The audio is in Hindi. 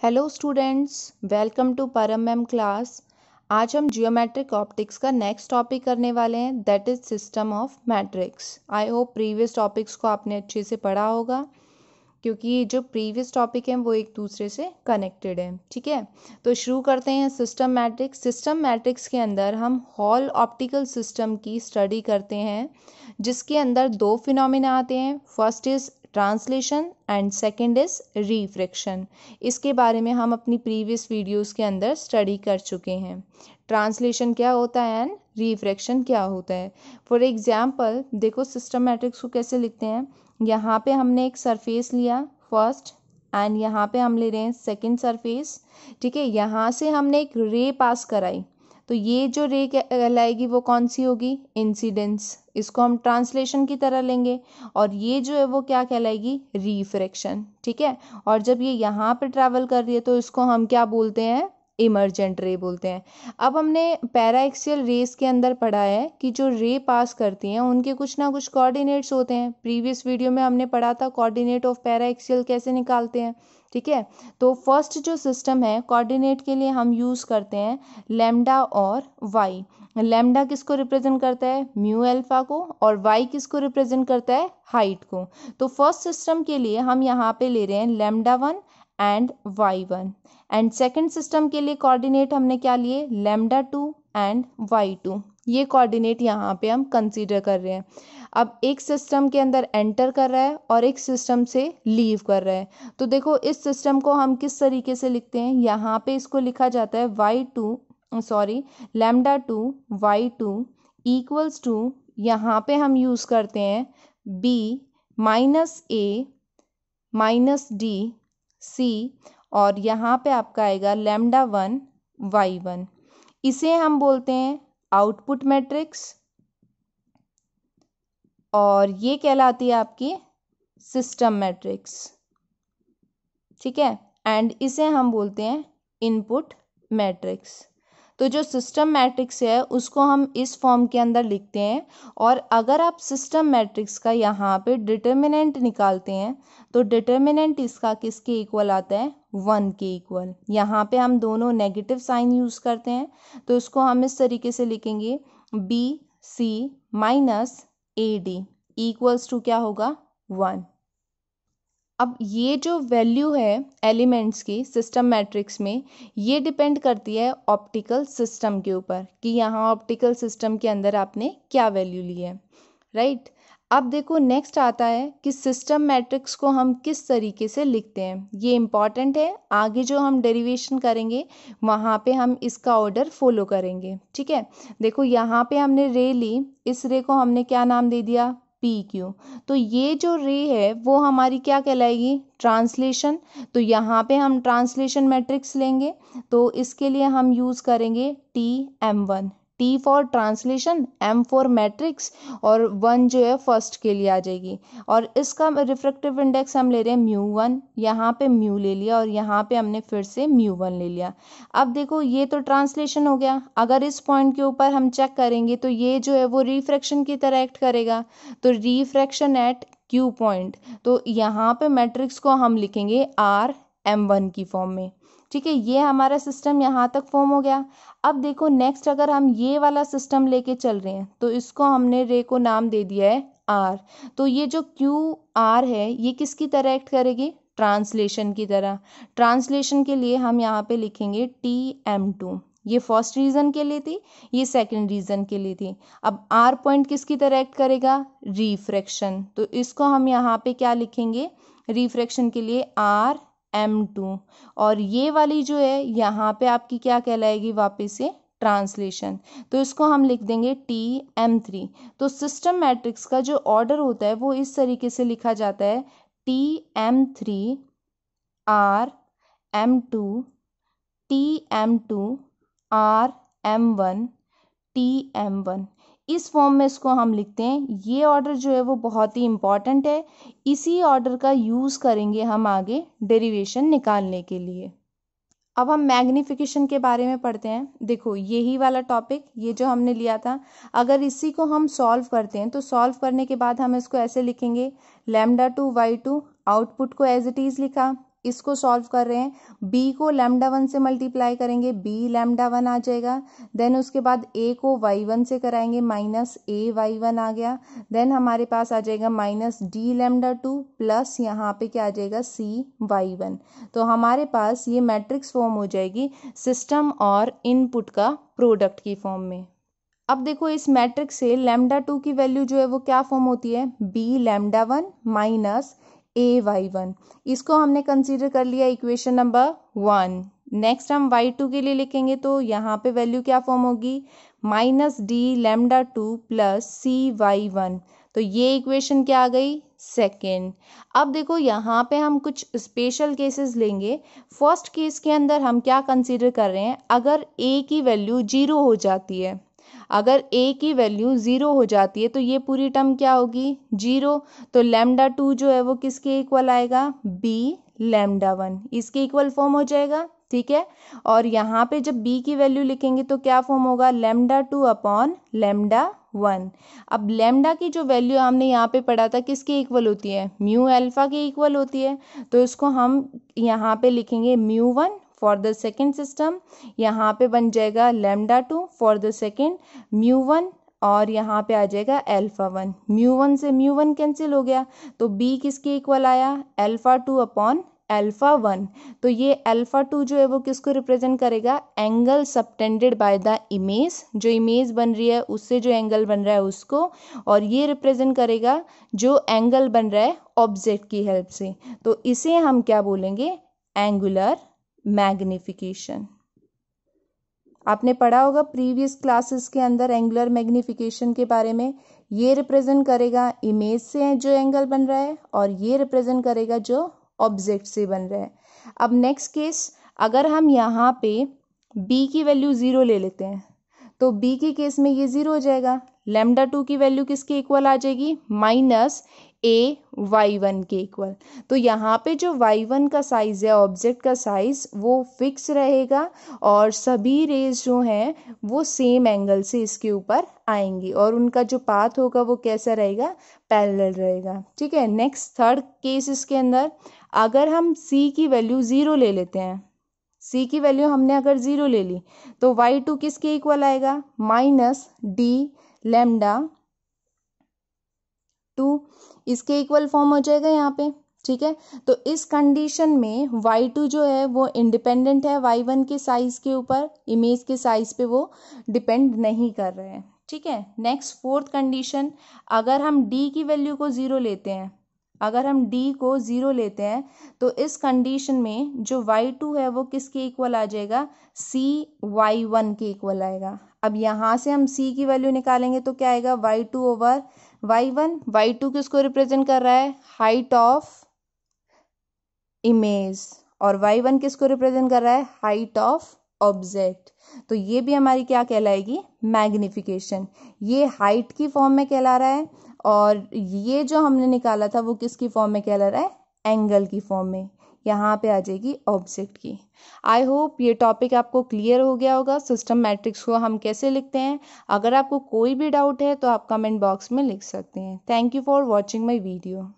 हेलो स्टूडेंट्स, वेलकम टू परम मैम क्लास। आज हम जियोमेट्रिक ऑप्टिक्स का नेक्स्ट टॉपिक करने वाले हैं, that is system of matrix. I hope previous topics को आपने अच्छे से पढ़ा होगा, क्योंकि जो प्रीवियस टॉपिक हैं वो एक दूसरे से कनेक्टेड है। ठीक है, तो शुरू करते हैं सिस्टम मैट्रिक्स। सिस्टम मैट्रिक्स के अंदर हम हॉल ऑप्टिकल सिस्टम की स्टडी करते हैं, जिसके अंदर दो फिनोमिना आते हैं। First is translation and second is refraction. इसके बारे में हम अपनी प्रीवियस वीडियोस के अंदर स्टडी कर चुके हैं। ट्रांसलेशन क्या होता है एंड रिफ्रैक्शन क्या होता है। फॉर एग्जांपल देखो सिस्टम मैट्रिक्स को कैसे लिखते हैं। यहाँ पे हमने एक सरफेस लिया फर्स्ट, एंड यहाँ पे हम ले रहे हैं सेकंड सरफेस। ठीक है, यहाँ से हमने एक रे पास कराई, तो ये जो रे कहलाएगी वो कौन सी होगी? इंसिडेंस। इसको हम ट्रांसलेशन की तरह लेंगे, और ये जो है वो क्या कहलाएगी? रिफ्रैक्शन। ठीक है, और जब ये यहाँ पे ट्रैवल कर रही है तो इसको हम क्या बोलते हैं? इमर्जेंट रे बोलते हैं। अब हमने पैराएक्सियल रेस के अंदर पढ़ा है कि जो रे पास करती हैं उनके कुछ ना कुछ कोऑर्डिनेट्स होते हैं। प्रीवियस वीडियो में हमने पढ़ा था कोऑर्डिनेट ऑफ पैराएक्सियल कैसे निकालते हैं। ठीक है, तो फर्स्ट जो सिस्टम है, कोऑर्डिनेट के लिए हम यूज़ करते हैं लैम्डा और वाई। लैम्डा किसको रिप्रेजेंट करता है? म्यू अल्फा को, और वाई किसको रिप्रेजेंट करता है? हाइट को। तो फर्स्ट सिस्टम के लिए हम यहाँ पे ले रहे हैं lambda 1 and Y 1, and second system के लिए कोऑर्डिनेट हमने क्या लिए? Lambda 2 and Y 2। ये कोऑर्डिनेट यहाँ पे हम कंसीडर कर रहे हैं। अब एक सिस्टम के अंदर एंटर कर रहा है और एक सिस्टम से लीव कर रहा है, तो देखो इस सिस्टम को हम किस तरीके से लिखते हैं। यहाँ पे इसको लिखा जाता है लैम्डा 2 वाई 2 इक्वल्स टू, यहाँ पे हम यूज़ करते हैं b minus a minus D C, और यहाँ पे आपका आएगा लैम्डा 1 वाई 1। इसे हम बोलते हैं आउटपुट मैट्रिक्स, और ये कहलाती है आपकी सिस्टम मैट्रिक्स। ठीक है, एंड इसे हम बोलते हैं इनपुट मैट्रिक्स। तो जो सिस्टम मैट्रिक्स है उसको हम इस फॉर्म के अंदर लिखते हैं, और अगर आप सिस्टम मैट्रिक्स का यहाँ पे डिटर्मिनेंट निकालते हैं तो डिटर्मिनेंट इसका किसके इक्वल आता है? 1 के इक्वल। यहाँ पे हम दोनों नेगेटिव साइन यूज़ करते हैं, तो इसको हम इस तरीके से लिखेंगे B C minus A D equals to क्या होगा? 1। अब ये जो वैल्यू है एलिमेंट्स की सिस्टम मैट्रिक्स में, ये डिपेंड करती है ऑप्टिकल सिस्टम के ऊपर कि यहाँ ऑप्टिकल सिस्टम के अंदर आपने क्या वैल्यू ली है। राइट, अब देखो नेक्स्ट आता है कि सिस्टम मैट्रिक्स को हम किस तरीके से लिखते हैं। ये इम्पॉर्टेंट है, आगे जो हम डेरिवेशन करेंगे वहाँ पे हम इसका ऑर्डर फॉलो करेंगे। ठीक है, देखो यहाँ पे हमने रे ली, इस रे को हमने क्या नाम दे दिया? P Q. तो ये जो रे है वो हमारी क्या कहलाएगी? ट्रांसलेशन। तो यहाँ पे हम ट्रांसलेशन मैट्रिक्स लेंगे, तो इसके लिए हम यूज़ करेंगे TM1। T for translation, M for matrix, और 1 जो है फर्स्ट के लिए आ जाएगी। और इसका रिफ्रैक्टिव इंडेक्स हम ले रहे हैं μ1, यहाँ पे म्यू ले लिया और यहाँ पे हमने फिर से μ1 ले लिया। अब देखो ये तो ट्रांसलेशन हो गया। अगर इस पॉइंट के ऊपर हम चेक करेंगे तो ये जो है वो रिफ्रैक्शन की तरह एक्ट करेगा, तो रिफ्रैक्शन एट Q पॉइंट। तो यहाँ पे मैट्रिक्स को हम लिखेंगे RM1 की फॉर्म में। ठीक है, ये हमारा सिस्टम यहाँ तक फॉर्म हो गया। अब देखो नेक्स्ट अगर हम ये वाला सिस्टम लेके चल रहे हैं तो इसको हमने रे को नाम दे दिया है R। तो ये जो QR है ये किसकी तरह एक्ट करेगी? ट्रांसलेशन की तरह। ट्रांसलेशन के लिए हम यहाँ पे लिखेंगे TM2। ये फर्स्ट रीजन के लिए थी, ये सेकंड रीजन के लिए थी। अब R पॉइंट किसकी तरह एक्ट करेगा? रिफ्रैक्शन। तो इसको हम यहाँ पे क्या लिखेंगे? रिफ्रैक्शन के लिए RM2, और ये वाली जो है यहाँ पे आपकी क्या कहलाएगी? वापस से ट्रांसलेशन। तो इसको हम लिख देंगे TM3। तो सिस्टम मैट्रिक्स का जो ऑर्डर होता है वो इस तरीके से लिखा जाता है TM3 RM2 TM2 RM1 TM1। इस फॉर्म में इसको हम लिखते हैं। ये ऑर्डर जो है वो बहुत ही इंपॉर्टेंट है, इसी ऑर्डर का यूज़ करेंगे हम आगे डेरिवेशन निकालने के लिए। अब हम मैग्नीफिकेशन के बारे में पढ़ते हैं। देखो यही वाला टॉपिक, ये जो हमने लिया था, अगर इसी को हम सॉल्व करते हैं तो सॉल्व करने के बाद हम इसको ऐसे लिखेंगे लैम्डा 2 वाई 2, आउटपुट को एज इट इज़ लिखा, इसको सॉल्व कर रहे हैं, b को λ1 से मल्टीप्लाई करेंगे, b λ1 आ जाएगा। देन उसके बाद a को y1 से कराएंगे, माइनस a y1 आ गया। देन हमारे पास आ जाएगा माइनस d λ2 प्लस यहाँ पे क्या आ जाएगा c y1। तो हमारे पास ये मैट्रिक्स फॉर्म हो जाएगी सिस्टम और इनपुट का प्रोडक्ट की फॉर्म में। अब देखो इस मैट्रिक्स से λ2 की वैल्यू जो है वो क्या फॉर्म होती है, b λ1 माइनस a y1। इसको हमने कंसीडर कर लिया इक्वेशन नंबर 1। नेक्स्ट हम y2 के लिए लिखेंगे तो यहाँ पे वैल्यू क्या फॉर्म होगी, minus d λ2 plus c y1। तो ये इक्वेशन क्या आ गई, सेकेंड। अब देखो यहाँ पे हम कुछ स्पेशल केसेस लेंगे। फर्स्ट केस के अंदर हम क्या कंसीडर कर रहे हैं, अगर a की वैल्यू 0 हो जाती है, अगर a की वैल्यू 0 हो जाती है तो ये पूरी टर्म क्या होगी, 0। तो λ2 जो है वो किसके इक्वल आएगा, b λ1, इसके इक्वल फॉर्म हो जाएगा, ठीक है। और यहाँ पे जब b की वैल्यू लिखेंगे तो क्या फॉर्म होगा, λ2 अपॉन λ1। अब लैम्डा की जो वैल्यू हमने यहाँ पे पढ़ा था किसके इक्वल होती है, म्यू अल्फा के इक्वल होती है। तो इसको हम यहाँ पे लिखेंगे μ1 फॉर द सेकेंड सिस्टम, यहाँ पे बन जाएगा λ2 फॉर द सेकेंड μ1, और यहाँ पे आ जाएगा α1। μ1 से μ1 कैंसिल हो गया, तो b किसके इक्वल आया, α2 अपॉन α1। तो ये α2 जो है वो किसको रिप्रेजेंट करेगा, angle subtended by the image, जो इमेज बन रही है उससे जो एंगल बन रहा है उसको, और ये रिप्रेजेंट करेगा जो एंगल बन रहा है ऑब्जेक्ट की हेल्प से। तो इसे हम क्या बोलेंगे, एंगुलर मैग्निफिकेशन। आपने पढ़ा होगा प्रीवियस क्लासेस के अंदर एंगुलर मैग्निफिकेशन के बारे में। ये रिप्रेजेंट करेगा इमेज से जो एंगल बन रहा है, और ये रिप्रेजेंट करेगा जो ऑब्जेक्ट से बन रहा है। अब नेक्स्ट केस, अगर हम यहाँ पे b की वैल्यू 0 ले लेते हैं तो b के केस में ये 0 हो जाएगा। λ2 की वैल्यू किसके इक्वल आ जाएगी, माइनस a y1 के इक्वल। तो यहाँ पे जो y1 का साइज है, ऑब्जेक्ट का साइज, वो फिक्स रहेगा और सभी रेज जो हैं वो सेम एंगल से इसके ऊपर आएंगी, और उनका जो पाथ होगा वो कैसा रहेगा, पैरेलल रहेगा, ठीक है। नेक्स्ट थर्ड केस इसके अंदर, अगर हम c की वैल्यू 0 ले लेते हैं, c की वैल्यू हमने अगर 0 ले ली तो y2 किसके इक्वल आएगा, माइनस d λ2, इसके इक्वल फॉर्म हो जाएगा यहाँ पे, ठीक है। तो इस कंडीशन में y2 जो है वो इंडिपेंडेंट है y1 के साइज के ऊपर, इमेज के साइज पे वो डिपेंड नहीं कर रहे हैं, ठीक है। नेक्स्ट फोर्थ कंडीशन, अगर हम d की वैल्यू को 0 लेते हैं, अगर हम d को 0 लेते हैं तो इस कंडीशन में जो y2 है वो किसके इक्वल आ जाएगा, c y1 के इक्वल आएगा। अब यहाँ से हम c की वैल्यू निकालेंगे तो क्या आएगा, y2 ओवर y1। y2 किसको रिप्रेजेंट कर रहा है, हाइट ऑफ इमेज, और y1 किसको रिप्रेजेंट कर रहा है, हाइट ऑफ ऑब्जेक्ट। तो ये भी हमारी क्या कहलाएगी, मैग्निफिकेशन। ये हाइट की फॉर्म में कहला रहा है, और ये जो हमने निकाला था वो किसकी फॉर्म में कहला रहा है, एंगल की फॉर्म में, यहाँ पे आ जाएगी ऑब्जेक्ट की। आई होप ये टॉपिक आपको क्लियर हो गया होगा, सिस्टम मैट्रिक्स को हम कैसे लिखते हैं। अगर आपको कोई भी डाउट है तो आप कमेंट बॉक्स में लिख सकते हैं। Thank you for watching my video.